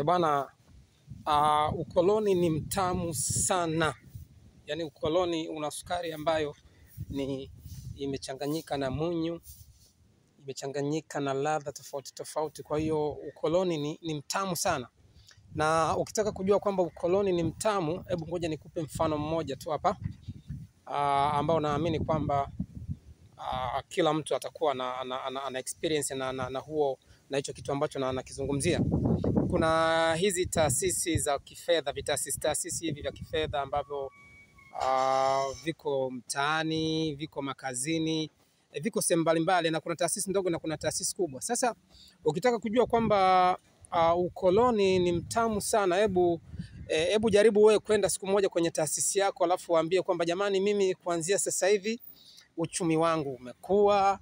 Bwana, ukoloni ni mtamu sana. Yaani ukoloni una sukari ambayo ni imechanganyika na munyu, imechanganyika na ladha tofauti tofauti. Kwa hiyo ukoloni ni mtamu sana. Na ukitaka kujua kwamba ukoloni ni mtamu, hebu ngoja nikupe mfano mmoja tu hapa, ambao naamini kwamba kila mtu atakuwa na experience na hicho kitu ambacho nakizungumzia. Kuna hizi taasisi za kifedha, taasisi hivi vya kifedha ambavyo viko mtaani, viko makazini, viko sehemu mbalimbali, na kuna taasisi ndogo na kuna taasisi kubwa. Sasa ukitaka kujua kwamba ukoloni ni mtamu sana, hebu jaribu wewe kwenda siku moja kwenye taasisi yako, alafu waambie kwamba jamani, mimi kuanzia sasa hivi uchumi wangu umekuwa,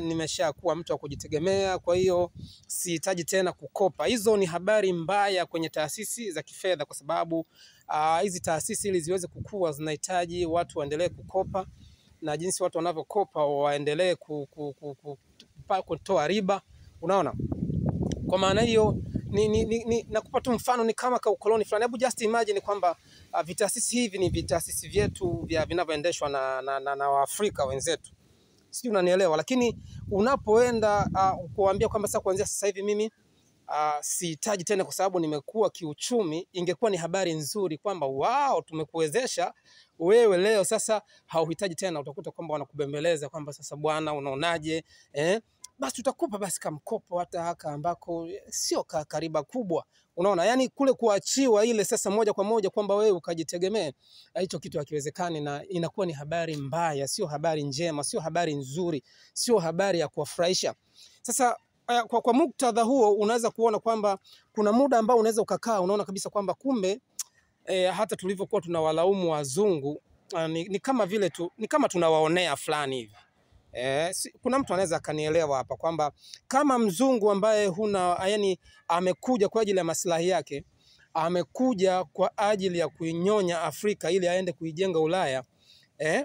nimeshakuwa mtu wa kujitegemea, kwa hiyo sihitaji tena kukopa. Hizo ni habari mbaya kwenye taasisi za kifedha, kwa sababu hizi taasisi ili ziweze kukua zinahitaji watu waendelee kukopa, na jinsi watu wanavyokopa waendelee kutoa riba. Unaona? Kwa maana hiyo nakupa tu mfano, ni kama ukoloni fulani. Hebu just imagine kwamba vitaasisi hivi ni vitaasisi vyetu vinavyoendeshwa na Waafrika wenzetu. Sijui unanielewa, lakini unapoenda kuambia kwamba sasa kuanzia sasa hivi mimi sihitaji tena kwa sababu nimekuwa kiuchumi, ingekuwa ni habari nzuri kwamba wao tumekuwezesha wewe leo sasa hauhitaji tena. Utakuta kwamba wanakubembeleza kwamba sasa bwana, unaonaje, basi tutakupa basi kamkopo hata haka ambako sio kariba kubwa. Unaona, yani kule kuachiwa ile sasa moja kwa moja kwamba wewe ukajitegemee, hicho kitu hakiwezekani, na inakuwa ni habari mbaya, sio habari njema, sio habari nzuri, sio habari ya kuwafurahisha. Sasa kwa muktadha huo unaweza kuona kwamba kuna muda ambao unaweza ukakaa unaona kabisa kwamba kumbe hata tulivyokuwa tunawalaumu wazungu ni kama vile ni kama tunawaonea fulani hivi. Kuna mtu anaweza akanielewa hapa kwamba kama mzungu ambaye yani amekuja kwa ajili ya maslahi yake, amekuja kwa ajili ya kuinyonya Afrika ili aende kuijenga Ulaya,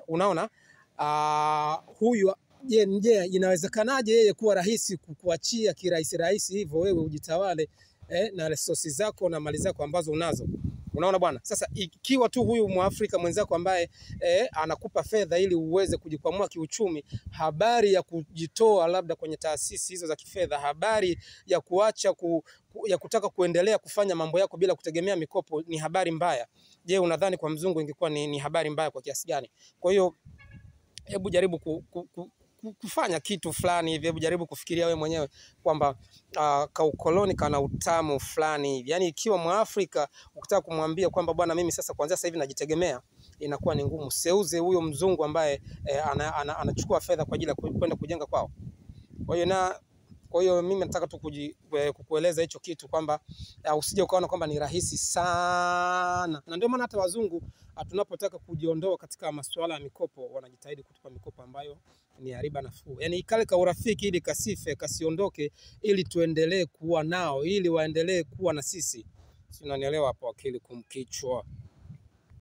unaona, huyu je, inawezekanaje yeye kuwa rahisi kukuachia kirahisi hivyo wewe ujitawale na resources zako na mali zako ambazo unazo? Unaona bwana, sasa ikiwa tu huyu Mwafrika mwenzako ambaye anakupa fedha ili uweze kujikwamua kiuchumi, habari ya kujitoa labda kwenye taasisi hizo za kifedha, habari ya kuacha ya kutaka kuendelea kufanya mambo yako bila kutegemea mikopo ni habari mbaya. Je, unadhani kwa mzungu ingekuwa ni habari mbaya kwa kiasi gani? Kwa hiyo hebu jaribu kufanya kitu fulani hivi, hebu jaribu kufikiria wewe mwenyewe kwamba ukoloni kana utamu fulani hivi. Yaani ikiwa Mwafrika ukitaka kumwambia kwamba bwana, mimi sasa kuanzia sasa hivi najitegemea, inakuwa ni ngumu. Seuze huyo mzungu ambaye anachukua fedha kwa ajili ya kwenda kujenga kwao. Kwa hiyo mimi nataka tu kukueleza hicho kitu kwamba usije ukaona kwamba ni rahisi sana. Na ndio maana hata wazungu tunapotaka kujiondoa katika masuala ya mikopo wanajitahidi kutupa mikopo ambayo ni ya riba nafuu. Yaani ikale ka urafiki ili kasife, kasiondoke, ili tuendelee kuwa nao, ili waendelee kuwa na sisi. Si unanielewa hapo, akili kumkichwa.